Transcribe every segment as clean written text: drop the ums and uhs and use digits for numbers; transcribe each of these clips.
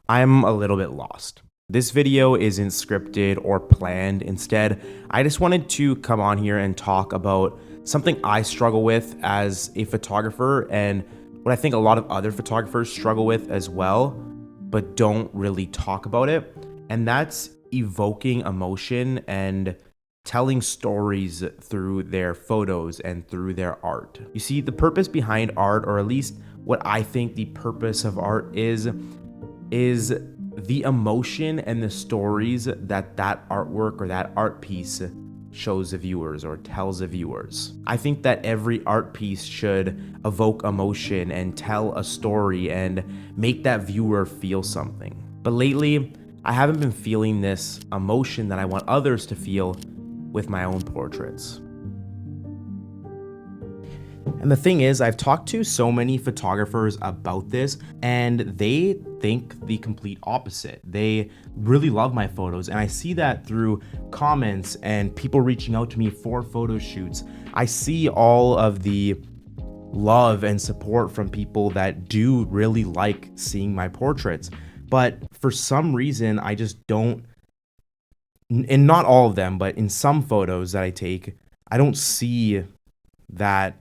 I'm a little bit lost. This video isn't scripted or planned. Instead, I just wanted to come on here and talk about something I struggle with as a photographer and what I think a lot of other photographers struggle with as well, but don't really talk about it. And that's evoking emotion and telling stories through their photos and through their art. You see, the purpose behind art, or at least what I think the purpose of art is the emotion and the stories that artwork or that art piece shows the viewers or tells the viewers. I think that every art piece should evoke emotion and tell a story and make that viewer feel something. But lately, I haven't been feeling this emotion that I want others to feel with my own portraits. And the thing is, I've talked to so many photographers about this, and they think the complete opposite. They really love my photos, and I see that through comments and people reaching out to me for photo shoots. I see all of the love and support from people that do really like seeing my portraits. But for some reason, I just don't, and not all of them, but in some photos that I take, I don't see that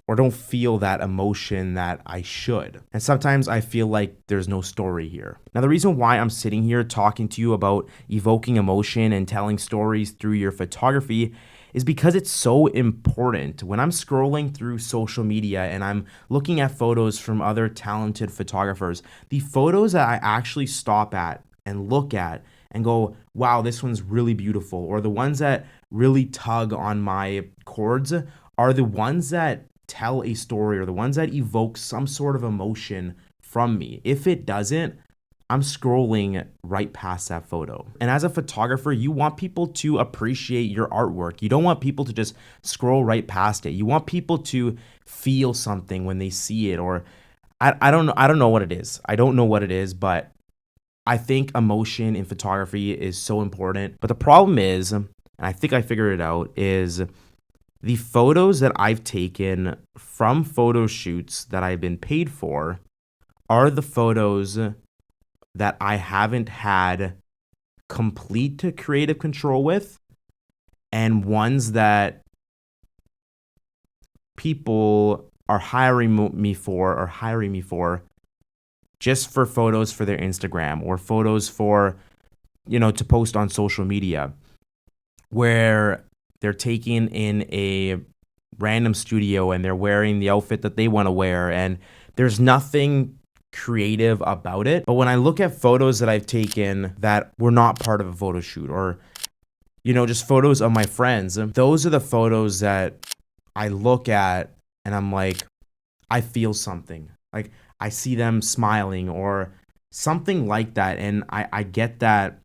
or don't feel that emotion that I should. And sometimes I feel like there's no story here. Now, the reason why I'm sitting here talking to you about evoking emotion and telling stories through your photography is because it's so important. When I'm scrolling through social media and I'm looking at photos from other talented photographers, the photos that I actually stop at and look at and go, wow, this one's really beautiful, or the ones that really tug on my chords are the ones that tell a story or the ones that evoke some sort of emotion from me. If it doesn't, I'm scrolling right past that photo. And as a photographer, you want people to appreciate your artwork. You don't want people to just scroll right past it. You want people to feel something when they see it, or I don't know. I don't know what it is. I don't know what it is, but I think emotion in photography is so important. But the problem is, and I think I figured it out, is the photos that I've taken from photo shoots that I've been paid for are the photos that I haven't had complete creative control with, and ones that people are hiring me for just for photos for their Instagram or photos for, to post on social media, where they're taken in a random studio and they're wearing the outfit that they want to wear, and there's nothing creative about it. But when I look at photos that I've taken that were not part of a photo shoot, or just photos of my friends, those are the photos that I look at and I'm like, I feel something. Like, I see them smiling or something like that, and I get that.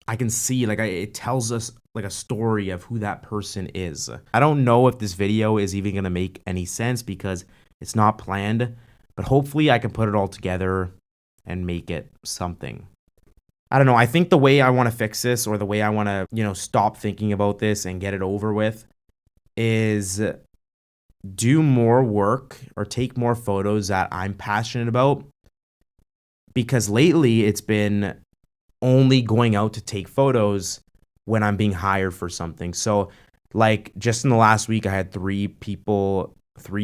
I can see, like, it tells us like a story of who that person is. I don't know if this video is even going to make any sense because it's not planned, but hopefully I can put it all together and make it something. I don't know. I think the way I want to fix this, or the way I want to, stop thinking about this and get it over with, is do more work or take more photos that I'm passionate about. Because lately it's been only going out to take photos when I'm being hired for something. So, like, just in the last week, I had 3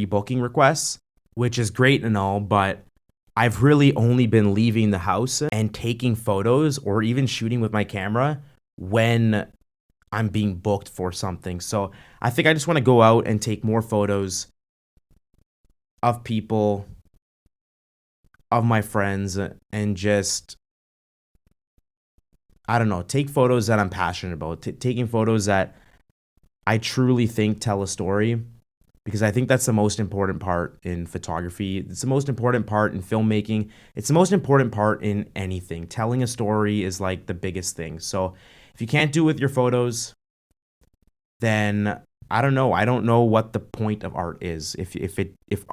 booking requests, which is great and all, but I've really only been leaving the house and taking photos or even shooting with my camera when I'm being booked for something. So I think I just want to go out and take more photos of people, of my friends, and just, I don't know, take photos that I'm passionate about, taking photos that I truly think tell a story, because I think that's the most important part in photography. It's the most important part in filmmaking. It's the most important part in anything. Telling a story is like the biggest thing. So if you can't do it with your photos, then I don't know. I don't know what the point of art is. If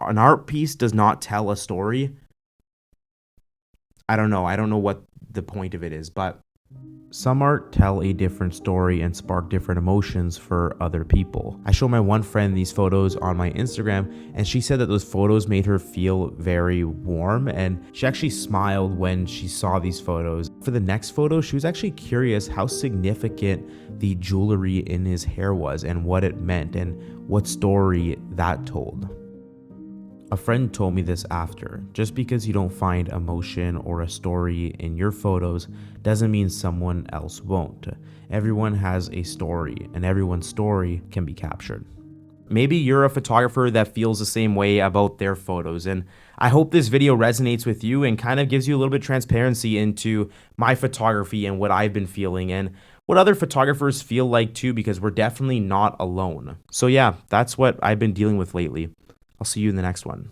an art piece does not tell a story, I don't know. I don't know what the point of it is, but Some art tell a different story and spark different emotions for other people. I showed my one friend these photos on my Instagram, and she said that those photos made her feel very warm, and she actually smiled when she saw these photos. For the next photo, she was actually curious how significant the jewelry in his hair was and what it meant and what story that told. A friend told me this after. Just because you don't find emotion or a story in your photos doesn't mean someone else won't. Everyone has a story, and everyone's story can be captured. Maybe you're a photographer that feels the same way about their photos, and I hope this video resonates with you and kind of gives you a little bit of transparency into my photography and what I've been feeling and what other photographers feel like too, because we're definitely not alone. So yeah, that's what I've been dealing with lately. I'll see you in the next one.